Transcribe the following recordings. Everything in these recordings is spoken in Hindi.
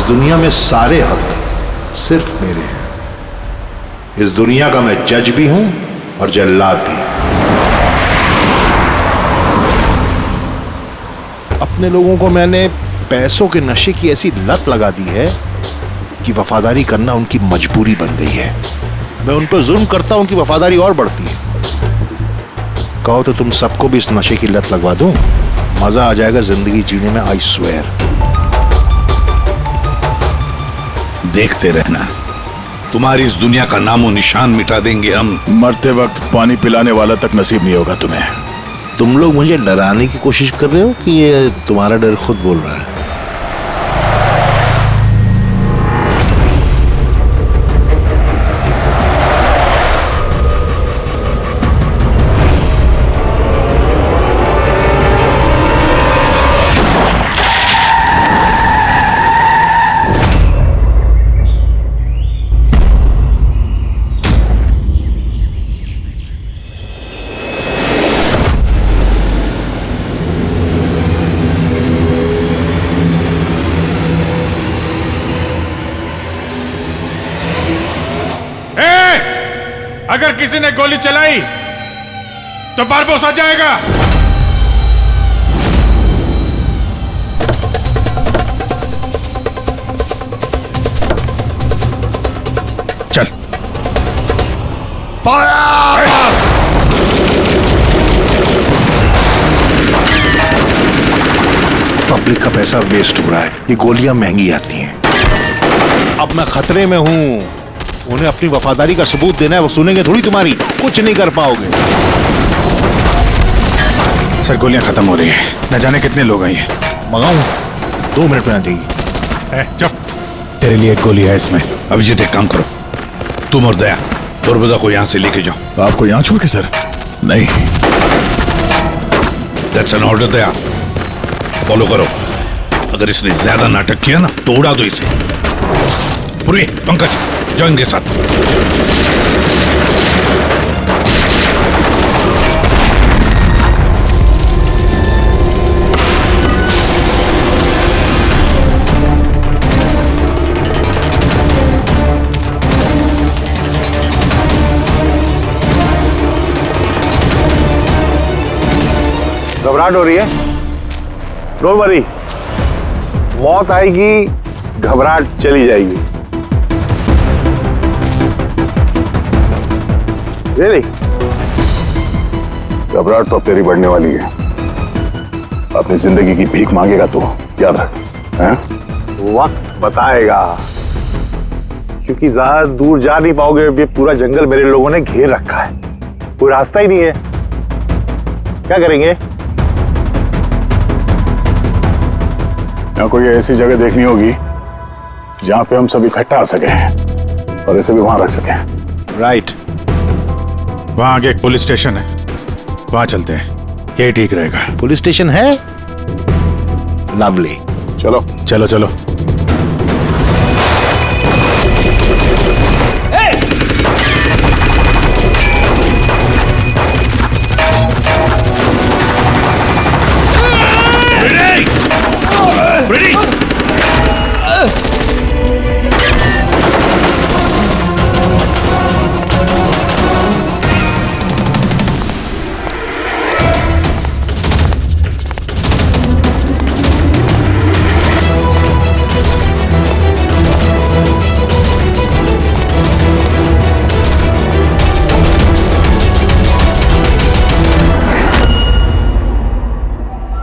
दुनिया में सारे हक सिर्फ मेरे हैं। इस दुनिया का मैं जज भी हूं और जल्लाद भी। अपने लोगों को मैंने पैसों के नशे की ऐसी लत लगा दी है कि वफादारी करना उनकी मजबूरी बन गई है। मैं उन पर जुल्म करता हूं, उनकी वफादारी और बढ़ती है। कहो तो तुम सबको भी इस नशे की लत लगवा दूं, मजा आ जाएगा जिंदगी जीने में, आई स्वेयर। देखते रहना, तुम्हारी इस दुनिया का नामो निशान मिटा देंगे हम। मरते वक्त पानी पिलाने वाला तक नसीब नहीं होगा तुम्हें। तुम लोग मुझे डराने की कोशिश कर रहे हो कि ये तुम्हारा डर खुद बोल रहा है? अगर किसी ने गोली चलाई तो बारबोस आ जाएगा। चल। फायर! पब्लिक का पैसा वेस्ट हो रहा है, ये गोलियां महंगी आती हैं। अब मैं खतरे में हूं। उन्हें अपनी वफादारी का सबूत देना है, वो सुनेंगे थोड़ी तुम्हारी, कुछ नहीं कर पाओगे। सर गोलियां खत्म हो रही हैं, न जाने कितने लोग हैं। मंगाऊं? 2 मिनट में आ जाएगी। चुप, तेरे लिए एक गोली है इसमें। अभिजीत एक काम करो, तुम और दया दुर्बदा को यहाँ से लेके जाओ। आपको यहाँ छोड़ के सर? नहीं। That's an order. Daya follow करो। अगर इसने ज्यादा नाटक किया ना तो उड़ा दो इसे। पूर्वी, पंकज जाओ इनके साथ। घबराहट हो रही है? डोंट वरी, मौत आएगी, घबराहट चली जाएगी। Really? घबराहट तो अब तेरी बढ़ने वाली है। अपनी जिंदगी की भीख मांगेगा तू, याद रख। वक्त बताएगा, क्योंकि ज्यादा दूर जा नहीं पाओगे। ये पूरा जंगल मेरे लोगों ने घेर रखा है, कोई रास्ता ही नहीं है। क्या करेंगे? यहाँ कोई ऐसी जगह देखनी होगी जहाँ पे हम सब इकट्ठा आ सके और इसे भी वहां रख सके। राइट। वहां आगे एक पुलिस स्टेशन है, वहां चलते हैं, ये ठीक रहेगा। पुलिस स्टेशन है? लवली। चलो चलो चलो।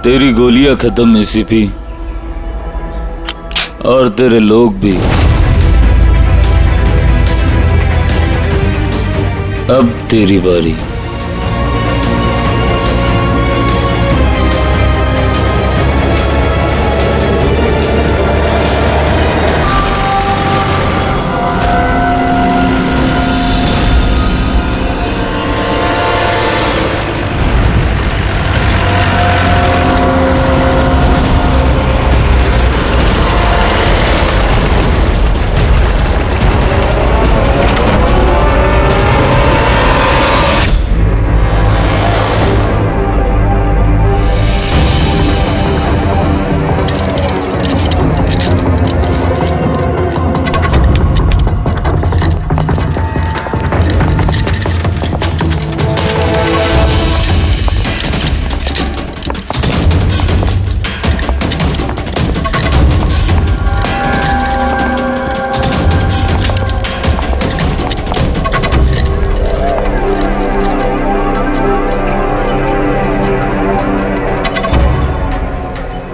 तेरी गोलियां खत्म एसीपी, और तेरे लोग भी। अब तेरी बारी।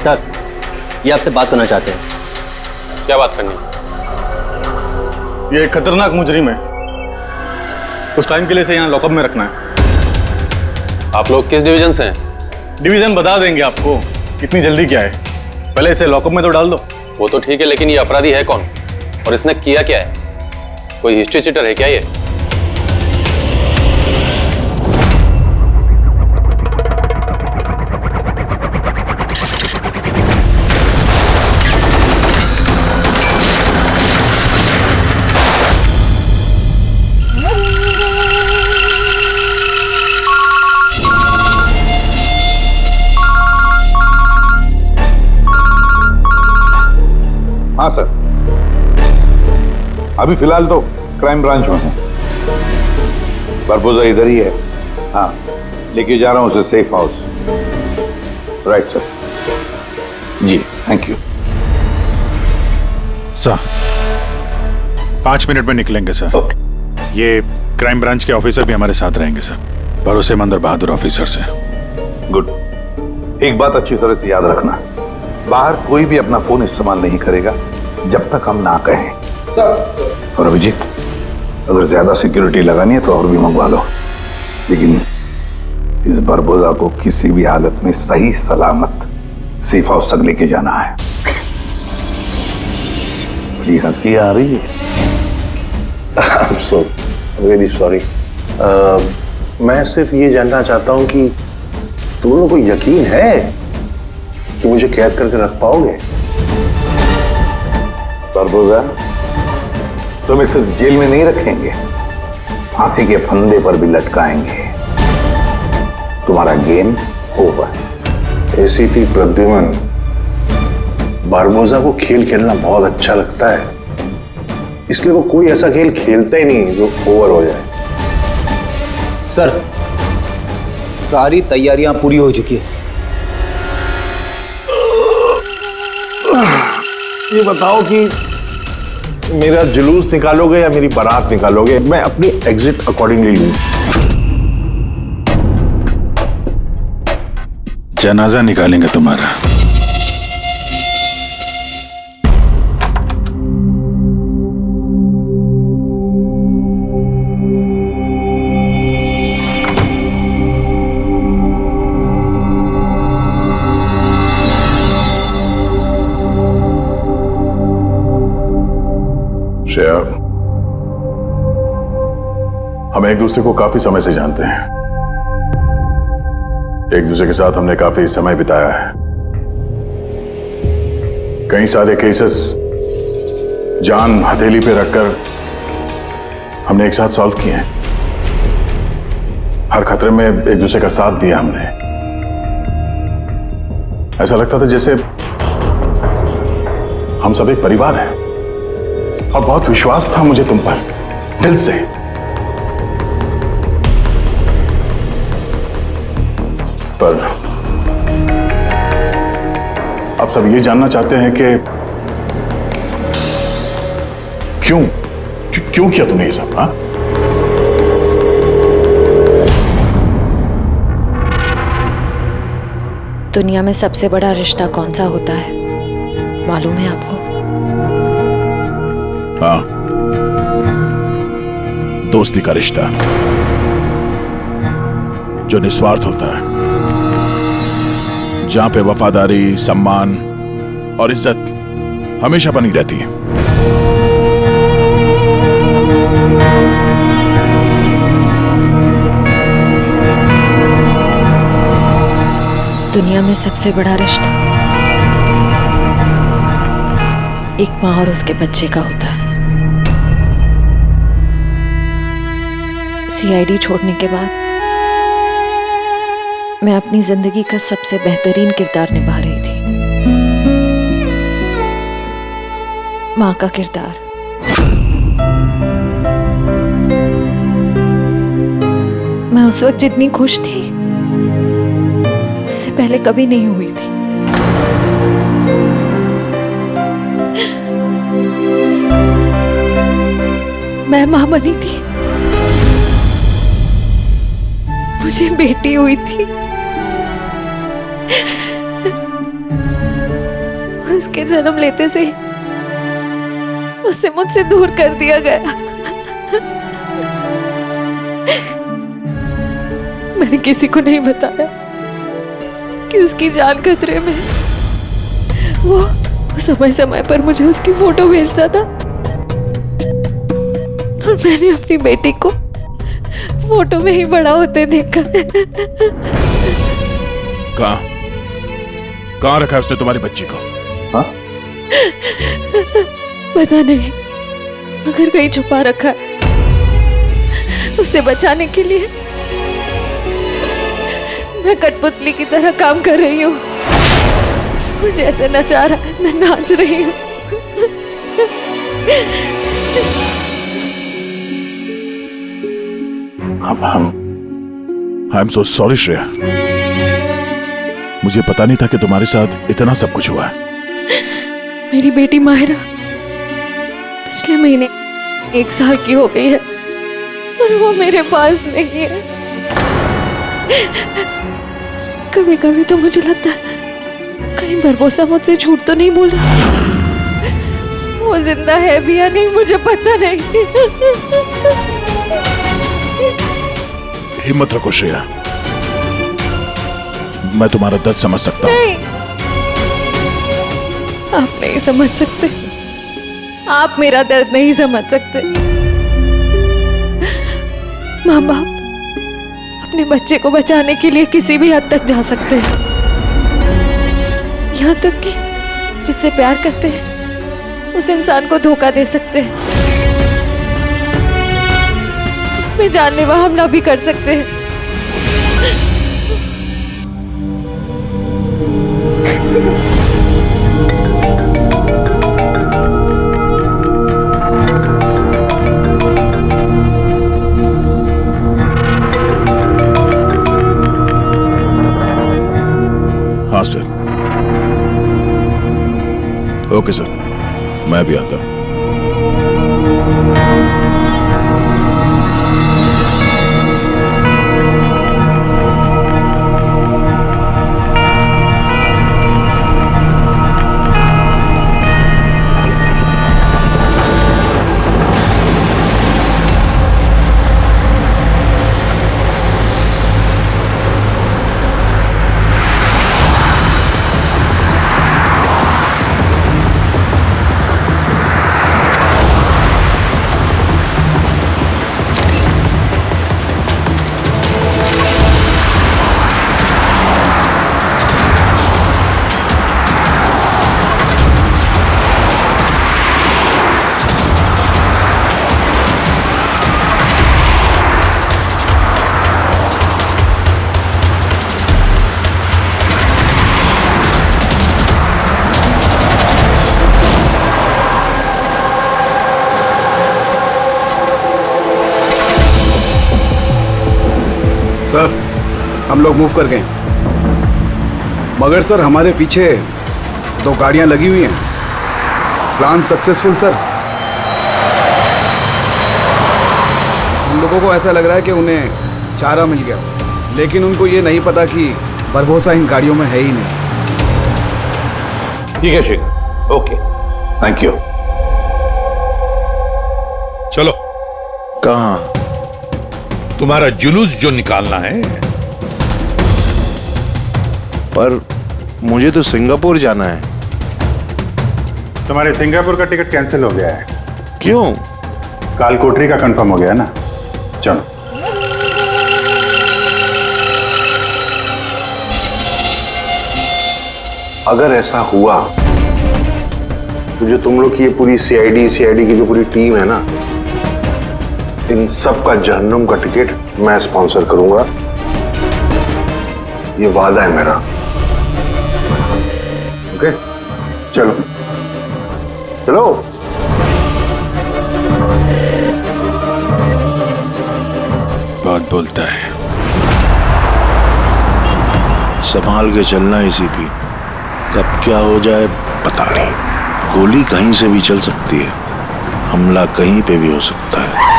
सर, ये आपसे बात करना चाहते हैं। क्या बात करनी? ये एक खतरनाक मुजरिम है, कुछ टाइम के लिए इसे यहाँ लॉकअप में रखना है। आप लोग किस डिवीजन से हैं? डिवीजन बता देंगे आपको, इतनी जल्दी क्या है, पहले इसे लॉकअप में तो डाल दो। वो तो ठीक है, लेकिन ये अपराधी है कौन और इसने किया क्या है? कोई हिस्ट्री चीटर है क्या ये? हाँ सर, अभी फिलहाल तो क्राइम ब्रांच में हूँ। बरबोजा इधर ही है। हाँ, लेके जा रहा हूँ उसे सेफ हाउस। Right sir. जी, थैंक यू सर। 5 मिनट में निकलेंगे सर। ये क्राइम ब्रांच के ऑफिसर भी हमारे साथ रहेंगे सर, भरोसेमंद और बहादुर ऑफिसर से। गुड। एक बात अच्छी तरह से याद रखना, बाहर कोई भी अपना फोन इस्तेमाल नहीं करेगा जब तक हम ना कहें। और अभिजीत, अगर ज्यादा सिक्योरिटी लगानी है तो और भी मंगवा लो, लेकिन इस बरबोजा को किसी भी हालत में सही सलामत सेफ हाउस तक लेके जाना है। बड़ी हंसी आ रही है। So really sorry. मैं सिर्फ ये जानना चाहता हूँ कि तुम लोगों को यकीन है कि मुझे कैद करके रख पाओगे? बरबोजा, तुम्हें सिर्फ जेल में नहीं रखेंगे, फांसी के फंदे पर भी लटकाएंगे। तुम्हारा game over. ACP Pradyuman, Barbosa को खेल खेलना बहुत अच्छा लगता है, इसलिए वो कोई ऐसा खेल खेलता ही नहीं जो ओवर हो जाए। सर, सारी तैयारियां पूरी हो चुकी है। ये बताओ कि मेरा जुलूस निकालोगे या मेरी बारात निकालोगे? मैं अपनी एग्जिट अकॉर्डिंगली लूं। जनाजा निकालेंगे तुम्हारा। श्रेया, हम एक दूसरे को काफी समय से जानते हैं, एक दूसरे के साथ हमने काफी समय बिताया है। कई सारे केसेस जान हथेली पे रखकर हमने एक साथ सॉल्व किए हैं। हर खतरे में एक दूसरे का साथ दिया हमने। ऐसा लगता था जैसे हम सब एक परिवार हैं, और बहुत विश्वास था मुझे तुम पर, दिल से। पर अब सब ये जानना चाहते हैं कि क्यों किया तुमने ये सब? हाँ, दुनिया में सबसे बड़ा रिश्ता कौन सा होता है मालूम है आपको? हाँ, दोस्ती का रिश्ता जो निस्वार्थ होता है, जहां पे वफादारी, सम्मान और इज्जत हमेशा बनी रहती है। दुनिया में सबसे बड़ा रिश्ता एक माँ और उसके बच्चे का होता है। सीआईडी छोड़ने के बाद मैं अपनी जिंदगी का सबसे बेहतरीन किरदार निभा रही थी, माँ का किरदार। मैं उस वक्त जितनी खुश थी उससे पहले कभी नहीं हुई थी। मैं मां बनी थी, मुझे बेटी हुई थी। उसके जन्म लेते से ही उसे मुझसे दूर कर दिया गया। मैंने किसी को नहीं बताया कि उसकी जान खतरे में है। वो समय समय पर मुझे उसकी फोटो भेजता था और मैंने अपनी बेटी को फोटो में ही बड़ा होते देखा। कहाँ रखा है उसने तुम्हारी बच्ची को? हाँ? पता नहीं, मगर कहीं छुपा रखा है। उसे बचाने के लिए मैं कठपुतली की तरह काम कर रही हूँ और जैसे नचा रहा है मैं नाच रही हूँ। I am so sorry Shreya, मुझे पता नहीं था कि तुम्हारे साथ इतना सब कुछ हुआ है। मेरी बेटी माहिरा पिछले महीने 1 साल की हो गई है और वो मेरे पास नहीं है। कभी कभी तो मुझे लगता है कहीं बरबोसा मुझसे झूठ तो नहीं बोल रहा। वो जिंदा है भी या नहीं मुझे पता नहीं। हिम्मत रखो श्रेया, मैं तुम्हारा दर्द समझ सकता हूँ। नहीं, आप नहीं समझ सकते। आप मेरा दर्द नहीं समझ सकते। माँ बाप अपने बच्चे को बचाने के लिए किसी भी हद तक जा सकते हैं, यहाँ तक कि जिससे प्यार करते हैं उस इंसान को धोखा दे सकते हैं। उसमें जानलेवा हमला भी कर सकते हैं। हाँ सर। ओके सर, मैं भी आता हूं। सर, हम लोग मूव कर गए, मगर सर हमारे पीछे 2 गाड़ियां लगी हुई हैं। Plan successful sir. हम लोगों को ऐसा लग रहा है कि उन्हें चारा मिल गया, लेकिन उनको ये नहीं पता कि बरबोसा इन गाड़ियों में है ही नहीं। ठीक है शेखर, ओके, थैंक यू। चलो, कहाँ? तुम्हारा जुलूस जो निकालना है। पर मुझे तो सिंगापुर जाना है। तुम्हारे सिंगापुर का टिकट कैंसिल हो गया है। क्यों? काल कोठरी का कंफर्म हो गया ना। चलो। अगर ऐसा हुआ तो जो तुम लोग की ये पूरी सीआईडी की जो पूरी टीम है ना, इन सब का जहन्नुम का टिकट मैं स्पॉन्सर करूंगा। ये वादा है मेरा। ओके, चलो चलो। बहुत बोलता है। संभाल के चलना एसीपी, कब क्या हो जाए पता नहीं। गोली कहीं से भी चल सकती है, हमला कहीं पे भी हो सकता है।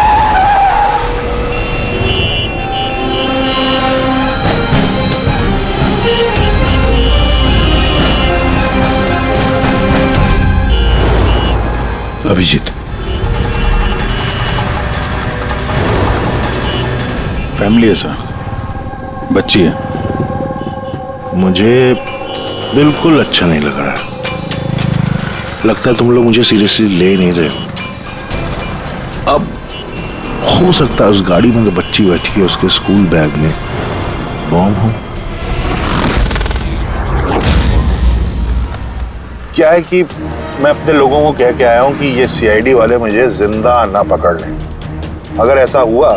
अभिजीत, फैमिली है सर, बच्ची है। मुझे बिल्कुल अच्छा नहीं लग रहा। लगता है तुम लोग मुझे सीरियसली ले नहीं रहे हो। अब हो सकता है उस गाड़ी में जो बच्ची बैठी है उसके स्कूल बैग में बॉम्ब हो। क्या है कि मैं अपने लोगों को कह के आया हूं कि ये सीआईडी वाले मुझे जिंदा ना पकड़ लें। अगर ऐसा हुआ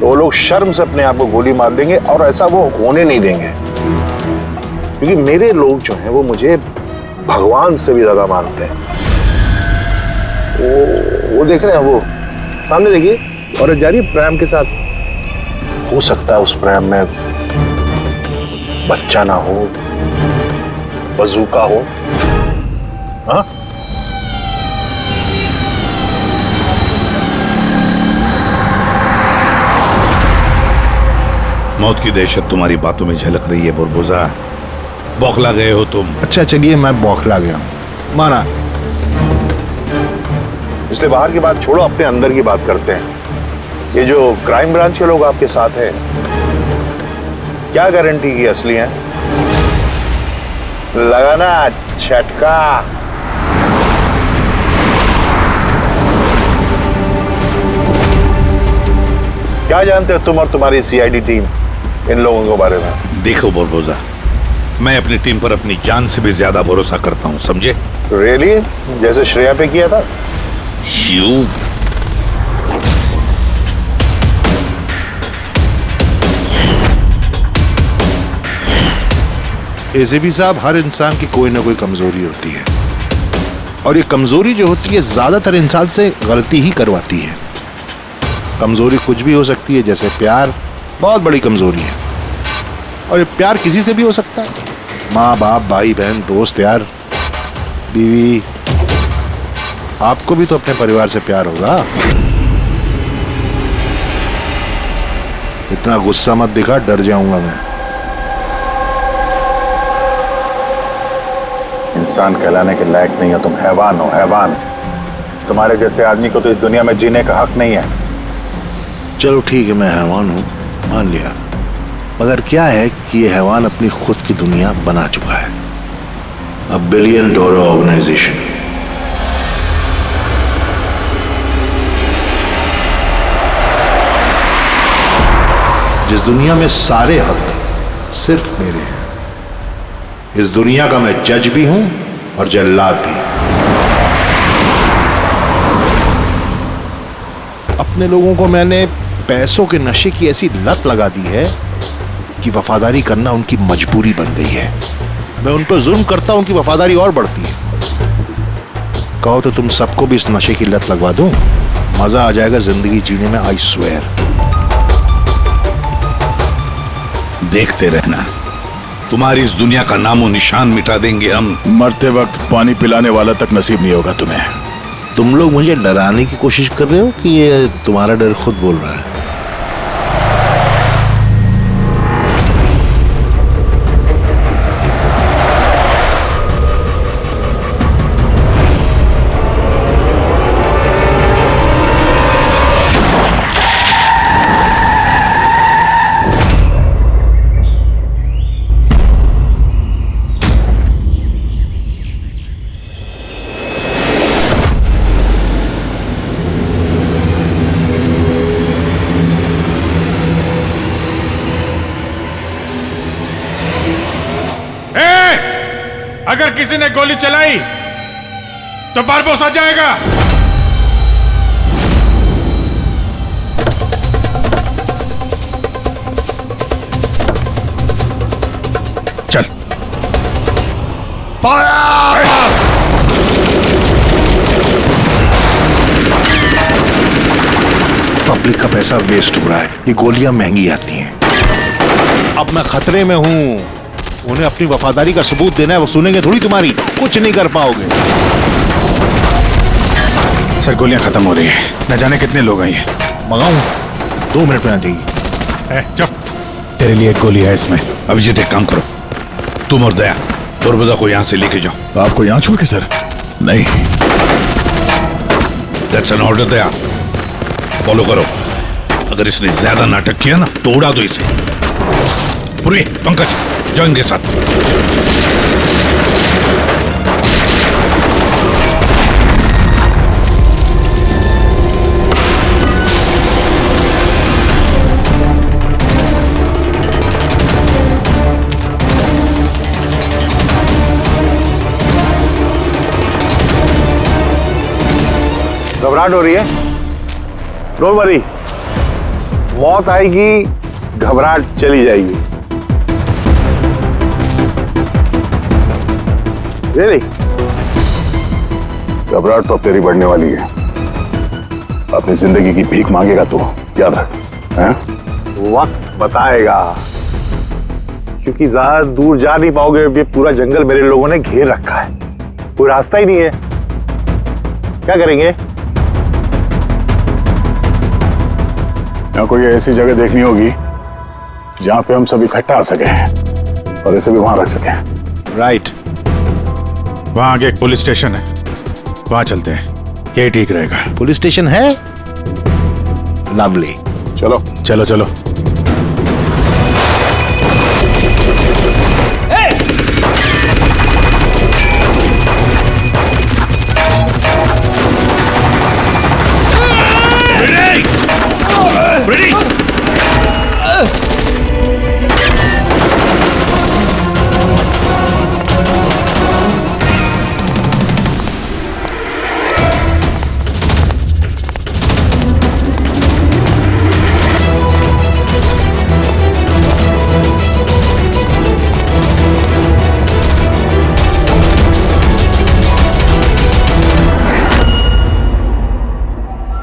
तो वो लोग शर्म से अपने आप को गोली मार देंगे और ऐसा वो होने नहीं देंगे, क्योंकि मेरे लोग जो हैं वो मुझे भगवान से भी ज्यादा मानते हैं। वो देख रहे हैं, वो सामने देखिए, और जा रही प्रेम के साथ। हो सकता है उस प्रेम में बच्चा ना हो, बजूका हो। हाँ, मौत की दहशत तुम्हारी बातों में झलक रही है बुरबुजा। बौखला गए हो तुम। अच्छा चलिए, मैं बौखला गया हूं, माना। इसलिए बाहर की बात छोड़ो, अपने अंदर की बात करते हैं। ये जो क्राइम ब्रांच के लोग आपके साथ हैं, क्या गारंटी की असली हैं? लगाना झटका। क्या जानते हो तुम और तुम्हारी सीआईडी टीम इन लोगों के बारे में? देखो बुरबुजा, मैं अपनी टीम पर अपनी जान से भी ज्यादा भरोसा करता हूं, समझे? रियली? जैसे श्रेया पे किया था? यू एसीपी साहब, हर इंसान की कोई ना कोई कमजोरी होती है, और ये कमजोरी जो होती है ज्यादातर इंसान से गलती ही करवाती है। कमजोरी कुछ भी हो सकती है, जैसे प्यार बहुत बड़ी कमजोरी है, और ये प्यार किसी से भी हो सकता है। माँ बाप, भाई बहन, दोस्त, यार, बीवी। आपको भी तो अपने परिवार से प्यार होगा। इतना गुस्सा मत दिखा, डर जाऊंगा मैं। इंसान कहलाने के लायक नहीं हो तुम, हैवान हो, हैवान। तुम्हारे जैसे आदमी को तो इस दुनिया में जीने का हक नहीं है। चलो ठीक है, मैं हैवान हूं, मान लिया। मगर क्या है कि ये हैवान अपनी खुद की दुनिया बना चुका है, $1 बिलियन ऑर्गेनाइजेशन। जिस दुनिया में सारे हक सिर्फ मेरे हैं। इस दुनिया का मैं जज भी हूं और जल्लाद भी। अपने लोगों को मैंने पैसों के नशे की ऐसी लत लगा दी है कि वफादारी करना उनकी मजबूरी बन गई है। मैं उन पर जुल्म करता हूं कि वफादारी और बढ़ती है। कहो तो तुम सबको भी इस नशे की लत लगवा दूं, मजा आ जाएगा जिंदगी जीने में, आई स्वेयर। देखते रहना, तुम्हारी इस दुनिया का नामो निशान मिटा देंगे हम। मरते वक्त पानी पिलाने वाला तक नसीब नहीं होगा तुम्हें। तुम लोग मुझे डराने की कोशिश कर रहे हो कि ये तुम्हारा डर खुद बोल रहा है? अगर किसी ने गोली चलाई तो बारबोस आ जाएगा। चल। फायर! पब्लिक का पैसा वेस्ट हो रहा है, ये गोलियां महंगी आती हैं। अब मैं खतरे में हूं। उन्हें अपनी वफादारी का सबूत देना है, वो सुनेंगे थोड़ी तुम्हारी, कुछ नहीं कर पाओगे। सर गोलियां खत्म हो रही हैं, न जाने कितने लोग आए हैं। मंगाऊं? 2 मिनट में आ जाएगी। चुप, तेरे लिए एक गोली है इसमें। अभिजीत एक काम करो, तुम और दया बुरबुजा को यहाँ से लेके जाओ। आपको यहाँ छोड़ के सर? नहीं, that's an order Daya. Follow करो। अगर इसने ज्यादा नाटक किया ना तो उड़ा दो इसे। पूर्वी, पंकज जाओ इनके साथ। घबराहट हो रही है? डोंट वरी, मौत आएगी, घबराहट चली जाएगी। रियली? घबराहट तो अब तेरी बढ़ने वाली है। अपनी जिंदगी की भीख मांगेगा तू, याद रख। हैं? वक्त बताएगा, क्योंकि ज्यादा दूर जा नहीं पाओगे। ये पूरा जंगल मेरे लोगों ने घेर रखा है, कोई रास्ता ही नहीं है। क्या करेंगे? यहाँ कोई ऐसी जगह देखनी होगी जहां पे हम सब इकट्ठा आ सके और इसे भी वहां रख सके। राइट। वहां आगे एक पुलिस स्टेशन है, वहां चलते हैं, यही ठीक रहेगा। पुलिस स्टेशन है? लवली। चलो चलो चलो।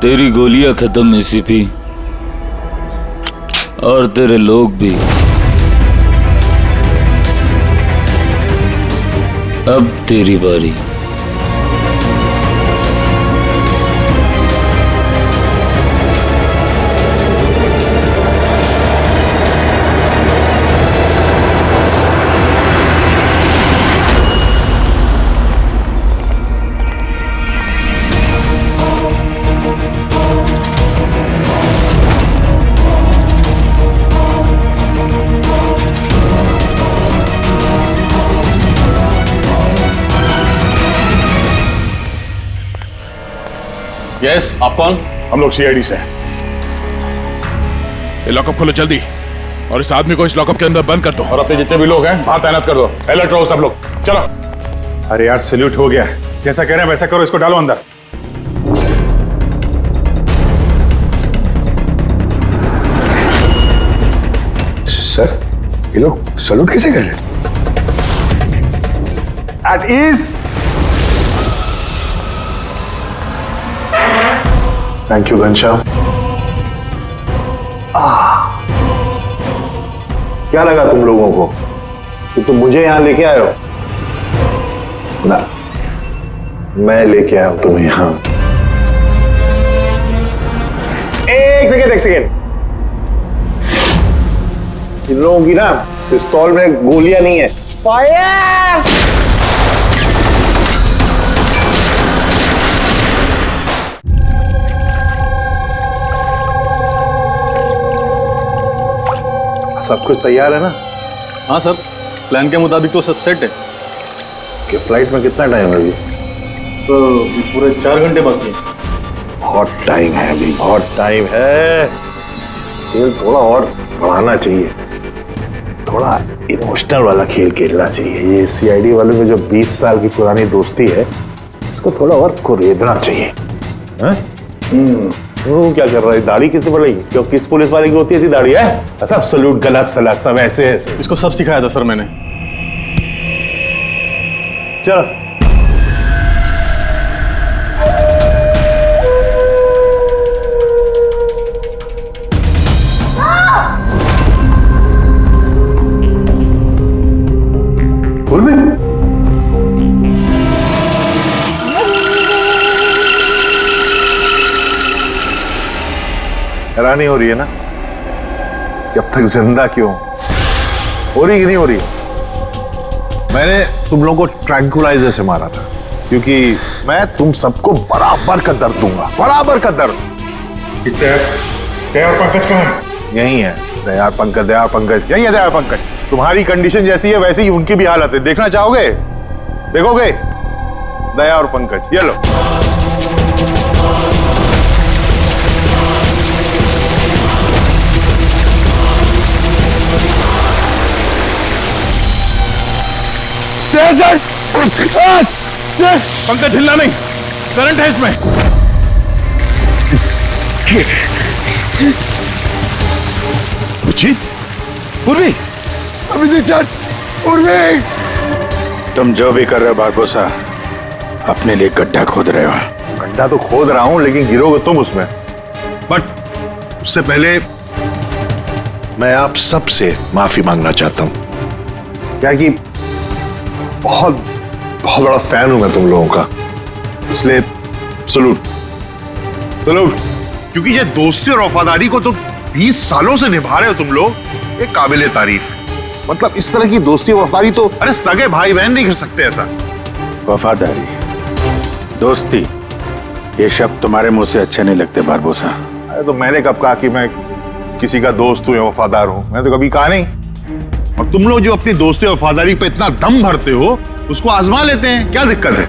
तेरी गोलियां खत्म एसीपी, और तेरे लोग भी। अब तेरी बारी। यस, आप कौन? हम लोग सीआईडी से हैं। ये लॉकअप खोलो जल्दी, और इस आदमी को इस लॉकअप के अंदर बंद कर दो। और अपने जितने भी लोग हैं वहां तैनात कर दो। अलर्ट रहो सब लोग। चलो। अरे यार, सैल्यूट हो गया। जैसा कह रहे हैं वैसा करो, इसको डालो अंदर। सर, ये लोग सैल्यूट कैसे कर रहे हैं? At ease. Thank you Ghanshyam. क्या लगा तुम लोगों को कि तुम मुझे यहां लेके आए हो? ना, मैं लेके आया हूं तुम्हें यहां। एक सेकेंड। इन लोगों की ना पिस्तौल में गोलियां नहीं है। फायर! सब कुछ तैयार है ना? हाँ सर, प्लान के मुताबिक तो सब सेट है। कि फ्लाइट में कितना टाइम है अभी? सर पूरे 4 घंटे बाकी हैं। बहुत टाइम है अभी, बहुत टाइम है। खेल थोड़ा और बढ़ाना चाहिए, थोड़ा इमोशनल वाला खेल खेलना चाहिए। ये सीआईडी वालों में जो 20 साल की पुरानी दोस्ती है, इसको थोड़ा और कुरेदना चाहिए। वो क्या कर रहा है? दाढ़ी किससे बढ़ेगी? क्यों किस पुलिस वाले की होती है ऐसी दाढ़ी है? सब सलूट, गलत सलाह, सब ऐसे ऐसे। इसको सब सिखाया था सर मैंने। चलो। बोल भी। हैरानी हो रही है ना कि अब तक जिंदा क्यों? हो रही कि नहीं हो रही? मैंने तुम लोगों को ट्रैंकुलाइजर से मारा था, क्योंकि मैं तुम सबको बराबर का दर्द दूंगा, बराबर का दर्द। दया और पंकज कहाँ है? यही है दया पंकज, दया पंकज यही है। दया पंकज, तुम्हारी कंडीशन जैसी है वैसी ही उनकी भी हालत है। देखना चाहोगे? देखोगे? दया और पंकज, ये लो। पंकज हिलना नहीं, करंट है इसमें। पूर्वी, तुम जो भी कर रहे हो बारबोसा, अपने लिए गड्ढा खोद रहे हो। गड्ढा तो खोद रहा हूं, लेकिन गिरोगे तुम उसमें। बट उससे पहले मैं आप सबसे माफी मांगना चाहता हूं। क्या कि बहुत बहुत बड़ा फैन हूं मैं तुम लोगों का, इसलिए सलूट सलूट। क्योंकि ये दोस्ती और वफादारी को तो 20 सालों से निभा रहे हो तुम लोग, ये काबिले तारीफ है। मतलब इस तरह की दोस्ती और वफादारी तो अरे सगे भाई बहन नहीं कर सकते ऐसा। वफादारी, दोस्ती, ये शब्द तुम्हारे मुंह से अच्छे नहीं लगते बारबोसा। अरे तो मैंने कब कहा कि मैं किसी का दोस्त हूं या वफादार हूं? मैंने तो कभी कहा नहीं। और तुम लोग जो अपनी दोस्ती और वफादारी पे इतना दम भरते हो, उसको आजमा लेते हैं, क्या दिक्कत है?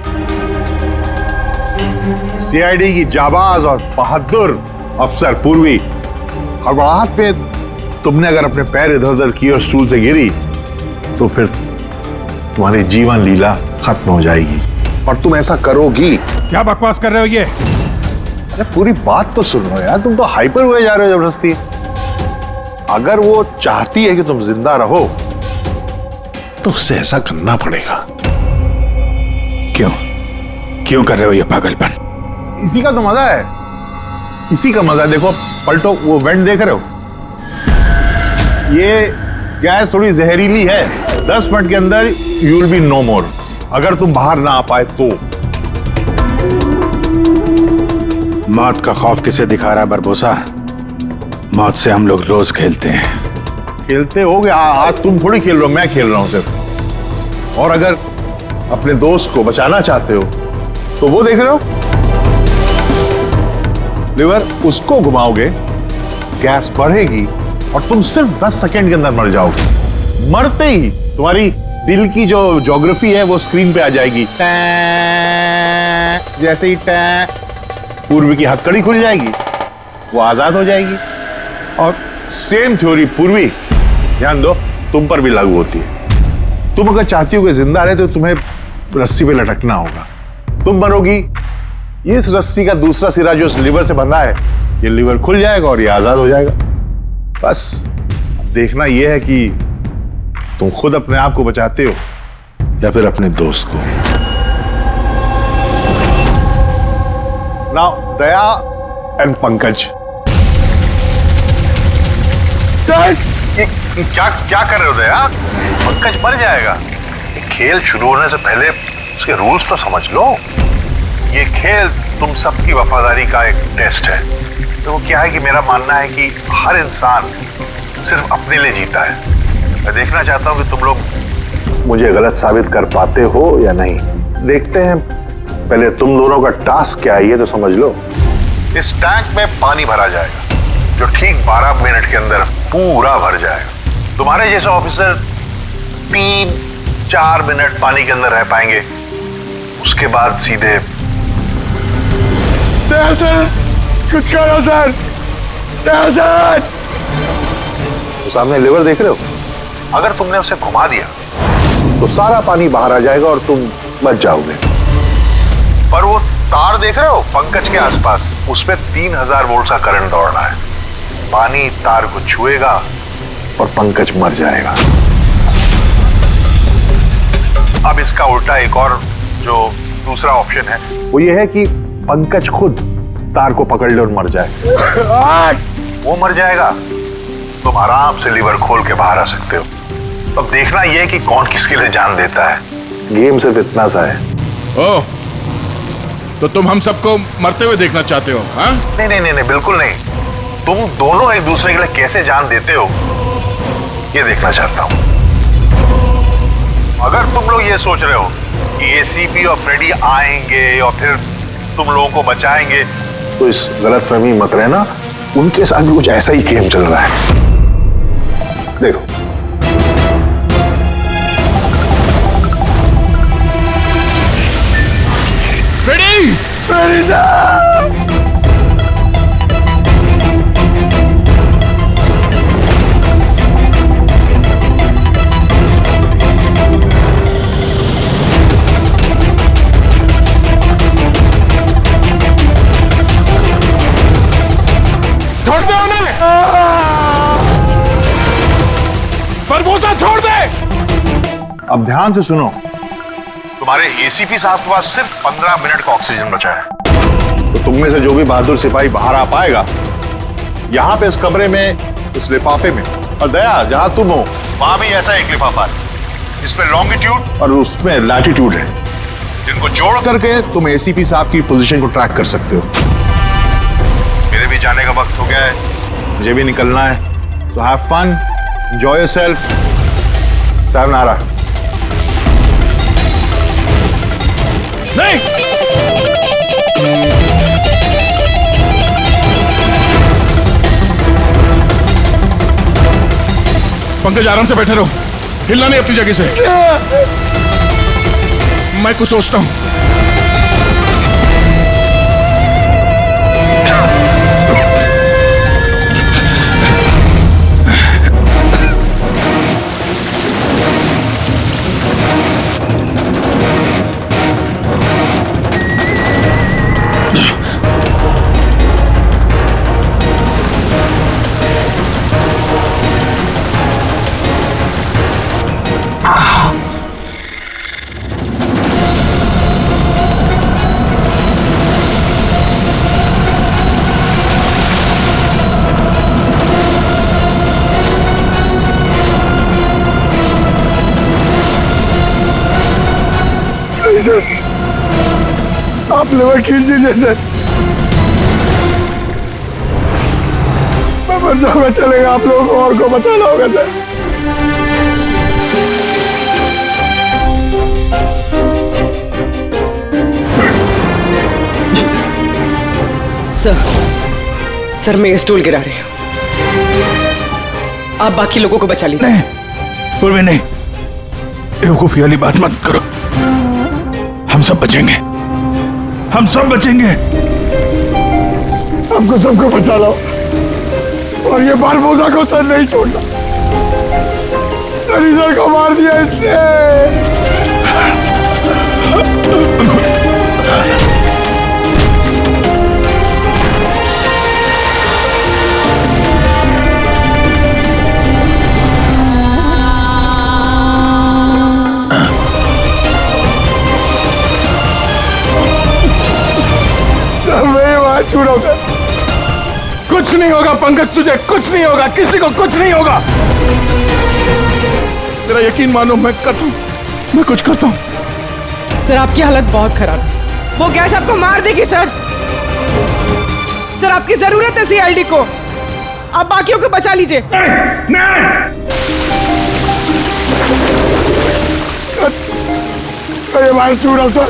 सीआईडी की जाबाज और बहादुर अफसर पूर्वी, हड़बड़ाहट पे तुमने अगर अपने पैर इधर उधर किए और स्टूल से गिरी तो फिर तुम्हारी जीवन लीला खत्म हो जाएगी। और तुम ऐसा करोगी। क्या बकवास कर रहे हो ये? अरे पूरी बात तो सुनो यार, तुम तो हाइपर हुए जा रहे हो जबरदस्ती। अगर वो चाहती है कि तुम जिंदा रहो तो उससे ऐसा करना पड़ेगा। क्यों क्यों कर रहे हो ये पागलपन? इसी का तो मजा है, इसी का मजा है। देखो पलटो, वो वेंट देख रहे हो? ये गैस थोड़ी जहरीली है, 10 मिनट के अंदर यू विल बी नो मोर। अगर तुम बाहर ना आ पाए तो। मौत का खौफ किसे दिखा रहा है बारबोसा? मौत से हम लोग रोज खेलते हैं। खेलते होगे, आज तुम थोड़ी खेल रहे हो, मैं खेल रहा हूं सिर्फ। और अगर अपने दोस्त को बचाना चाहते हो तो वो देख रहे हो, लिवर, उसको घुमाओगे, गैस बढ़ेगी और तुम सिर्फ 10 सेकंड के अंदर मर जाओगे। मरते ही तुम्हारी दिल की जो ज्योग्राफी है वो स्क्रीन पे आ जाएगी। जैसे ही पूर्वी की हथकड़ी खुल जाएगी, वो आजाद हो जाएगी। और सेम थ्योरी पूर्वी, ध्यान दो, तुम पर भी लागू होती है। तुम अगर चाहती हो कि जिंदा रहे तो तुम्हें रस्सी पे लटकना होगा। तुम मरोगी, इस रस्सी का दूसरा सिरा जो इस लिवर से बंधा है, ये लिवर खुल जाएगा और ये आजाद हो जाएगा। बस देखना यह है कि तुम खुद अपने आप को बचाते हो या फिर अपने दोस्त को। नाउ दया एंड पंकज, क्या क्या कर रहे हो दया? पंकज मर जाएगा। ये खेल शुरू होने से पहले उसके रूल्स तो समझ लो। ये खेल तुम सबकी वफादारी का एक टेस्ट है। तो वो क्या है कि मेरा मानना है कि हर इंसान सिर्फ अपने लिए जीता है। मैं देखना चाहता हूं कि तुम लोग मुझे गलत साबित कर पाते हो या नहीं। देखते हैं, पहले तुम दोनों का टास्क क्या है ये तो समझ लो। इस टैंक में पानी भरा जाएगा जो ठीक 12 मिनट के अंदर पूरा भर जाएगा। तुम्हारे जैसे ऑफिसर 3-4 मिनट पानी के अंदर रह पाएंगे, उसके बाद सीधे सर, कुछ करो सर, सर। तो सामने लिवर देख रहे हो? अगर तुमने उसे घुमा दिया तो सारा पानी बाहर आ जाएगा और तुम बच जाओगे। पर वो तार देख रहे हो पंकज के आसपास, उसमें 3000 वोल्ट का करंट दौड़ना है। पानी तार को छुएगा और पंकज मर जाएगा। अब इसका उल्टा एक और जो दूसरा ऑप्शन है वो ये है कि पंकज खुद तार को पकड़ ले और मर जाए। वो मर जाएगा, तुम आराम से लीवर खोल के बाहर आ सकते हो। अब देखना यह है कि कौन किसके लिए जान देता है। गेम सिर्फ इतना सा है। ओह, तो तुम हम सबको मरते हुए देखना चाहते हो? हाँ? नहीं नहीं नहीं, बिल्कुल नहीं। तुम दोनों एक दूसरे के लिए कैसे जान देते हो ये देखना चाहता हूं। अगर तुम लोग ये सोच रहे हो कि एसीपी और फ्रेडी आएंगे और फिर तुम लोगों को बचाएंगे, तो इस गलतफहमी मत रहना, उनके साथ भी कुछ ऐसा ही गेम चल रहा है। देखो फ्रेडी, फ्रेडी साहब, छोड़ दे उन्हें, बरबोसा छोड़ दे। अब ध्यान से सुनो, तुम्हारे एसीपी साहब के पास सिर्फ 15 मिनट का ऑक्सीजन बचा है, तो तुम में से जो भी बहादुर सिपाही बाहर आ पाएगा, यहां पे इस कमरे में, इस लिफाफे में, और दया जहां तुम हो वहां भी ऐसा एक लिफाफा है, इसमें लॉन्गिट्यूड और उसमें लैटिट्यूड है, जिनको जोड़ करके तुम एसीपी साहब की पोजीशन को ट्रैक कर सकते हो। मेरे भी जाने का वक्त हो गया है, मुझे भी निकलना है, so have fun, enjoy yourself, sayonara। नहीं, पंकज आराम से बैठे रहो, हिलना नहीं अपनी जगह से। मैं कुछ सोचता हूं। सर, आप लेवर खींच दीजिए सर, मैं मर जाऊंगा, चलेगा, आप लोगों को और को बचाना होगा सर। सर मैं ये स्टूल गिरा रही हूँ, आप बाकी लोगों को बचा लीजिए। नहीं पूर्वी, नहीं, बेवकूफी वाली बात मत करो, हम सब बचेंगे, हम सब बचेंगे। हमको सबको बचा लो, और ये बारबोसा को सर नहीं छोड़ना, सर को मार दिया इसने। कुछ नहीं होगा पंकज, तुझे कुछ नहीं होगा, किसी को कुछ नहीं होगा। तेरा यकीन मानो, मैं कुछ करता हूँ। सर आपकी हालत बहुत खराब है, वो गैस आपको मार देगी सर। सर आपकी जरूरत है सीआईडी को, आप बाकियों को बचा लीजिए। नहीं। सर ये मार छू रहा सर।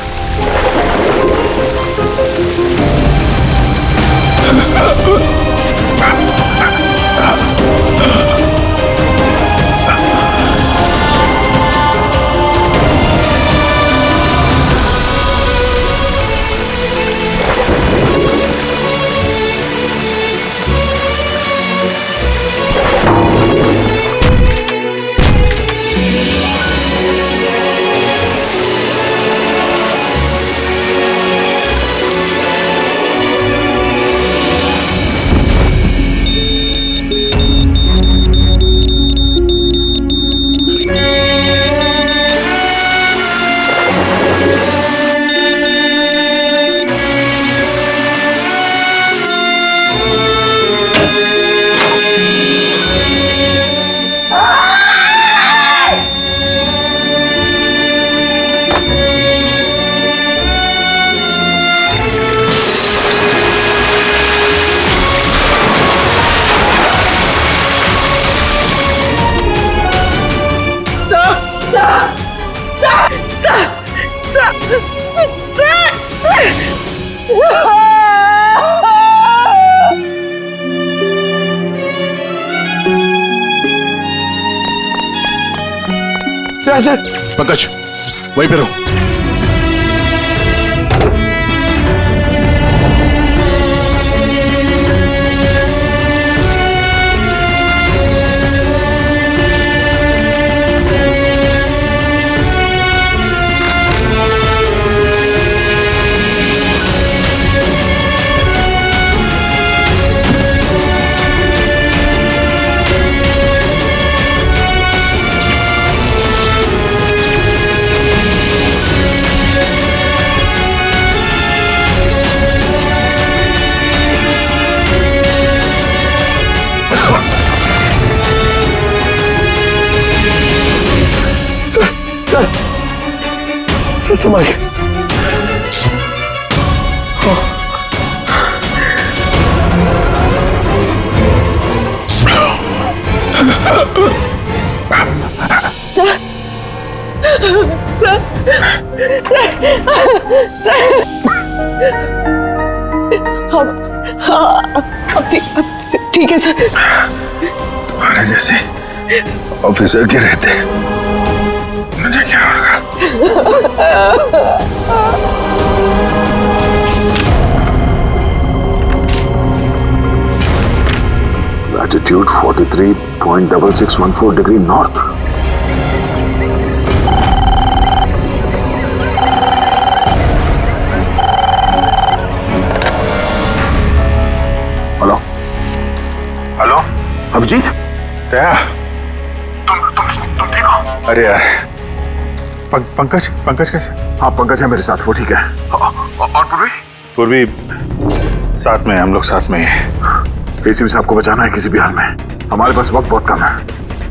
पंकज वहीं पे रहो। संभाल के। ठीक है सर। तुम्हारे जैसे ऑफिसर के रहते मुझे क्या होगा? Latitude 43.6614 degree north. Hello hello Abhijit, क्या तुम ठीक हो? अरे यार पंकज कैसे? हाँ पंकज है मेरे साथ, वो ठीक है। और पूर्वी? पूर्वी साथ में, हम लोग साथ में हैं। एसीपी साहब को बचाना है किसी भी हाल में। हमारे पास वक्त बहुत कम है।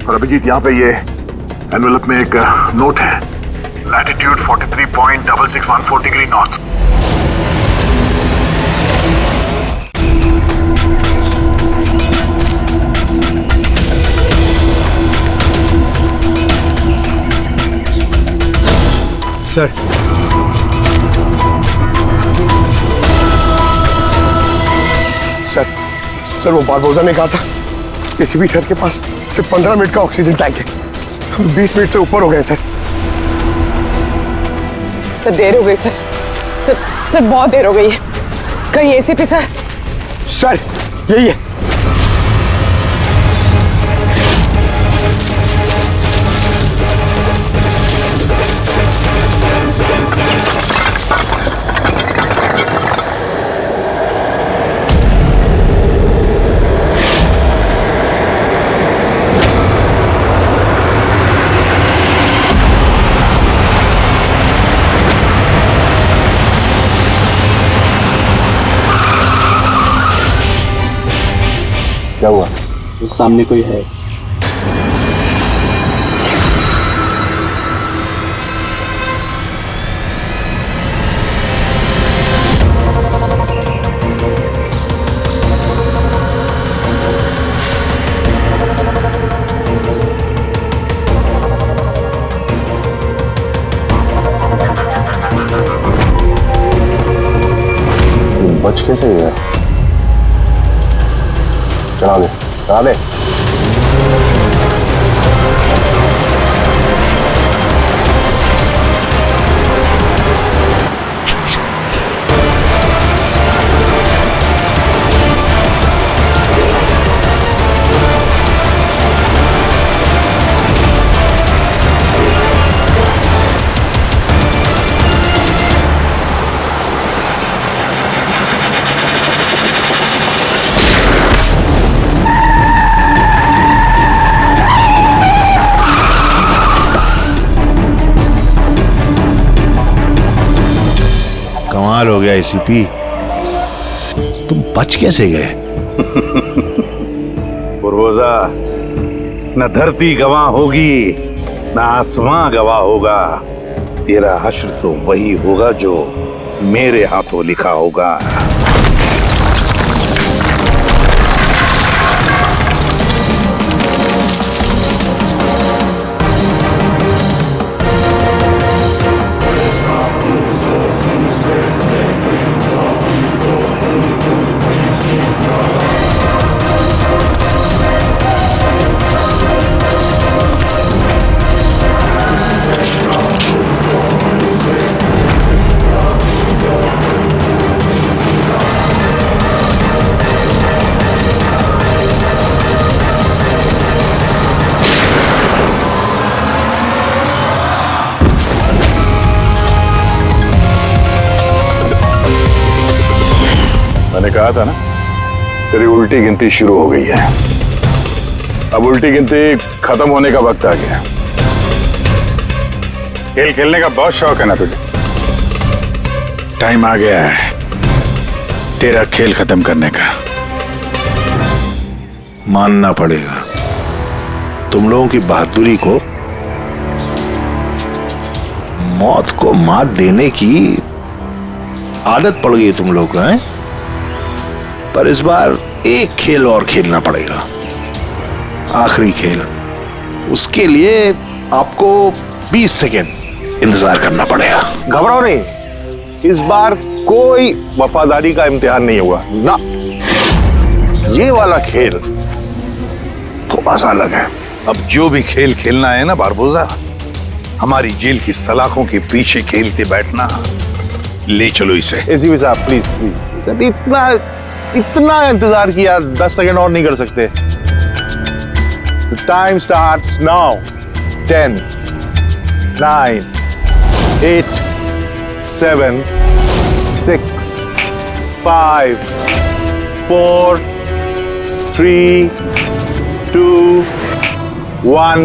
और अभिजीत यहाँ पे ये एनवेलप में एक नोट है, latitude 43.6614 degree north. Sir sir वो बारबोजा ने कहा था एसीपी सर के पास सिर्फ 15 मिनट का ऑक्सीजन टैंक है। हम 20 मिनट से ऊपर हो गए सर। सर देर हो गई सर बहुत देर हो गई है। कहीं एसीपी सर? सर यही है। क्या हुआ? उस सामने कोई है। बच कैसे गया? चला दे चला दे। कमाल हो गया एसीपी, तुम बच कैसे गए? बुरबोजा, न धरती गवाह होगी न आसमां गवाह होगा। तेरा हश्र तो वही होगा जो मेरे हाथों लिखा होगा। मैंने कहा था ना, तेरी उल्टी गिनती शुरू हो गई है। अब उल्टी गिनती खत्म होने का वक्त आ गया। खेल खेलने का बहुत शौक है ना तुझे? टाइम आ गया है तेरा खेल खत्म करने का। मानना पड़ेगा, तुम लोगों की बहादुरी को, मौत को मात देने की आदत पड़ गई तुम लोग को, हैं? पर इस बार एक खेल और खेलना पड़ेगा, आखिरी खेल। उसके लिए आपको 20 सेकेंड इंतजार करना पड़ेगा। घबराओ नहीं, इस बार कोई वफादारी का इम्तिहान नहीं हुआ ना। ये वाला खेल थोड़ा सा अलग है। अब जो भी खेल खेलना है ना बारबोसा, हमारी जेल की सलाखों के पीछे खेलते बैठना। ले चलो इसे। एसीपी साहब प्लीज प्लीज, अभी इतना इंतजार किया, 10 सेकंड और नहीं कर सकते? Time starts now. 10 9 8 7 6 5 4 3 2 1।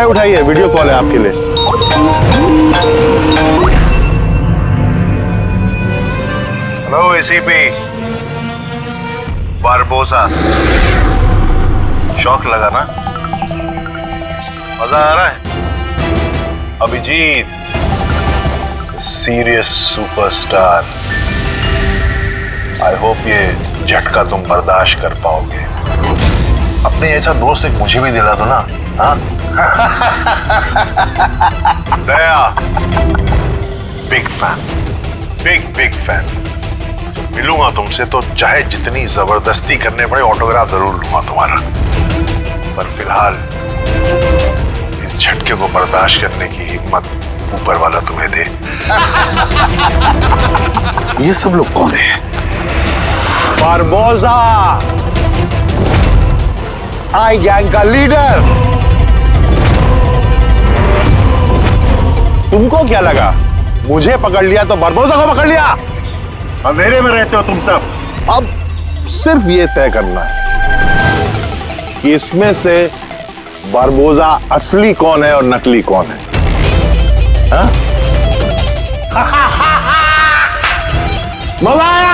उठाइए, वीडियो कॉल है आपके लिए। हेलो एसीपी बारबोसा, शौक लगा ना? मजा आ रहा है? Abhijit serious superstar, I hope ये झटका तुम बर्दाश्त कर पाओगे। अपने ऐसा दोस्त एक मुझे भी दिला दो ना। हाँ दया, बिग फैन, बिग फैन। मिलूंगा तुमसे तो चाहे जितनी जबरदस्ती करने पड़े ऑटोग्राफ जरूर लूंगा तुम्हारा। पर फिलहाल इस झटके को बर्दाश्त करने की हिम्मत ऊपर वाला तुम्हें दे। ये सब लोग कौन है? बारबोसा, आई गैंग का लीडर। तुमको क्या लगा मुझे पकड़ लिया तो बारबोसा को पकड़ लिया? अंधेरे में रहते हो तुम सब। अब सिर्फ ये तय करना है कि इसमें से बारबोसा असली कौन है और नकली कौन है। हाँ? मजा आया?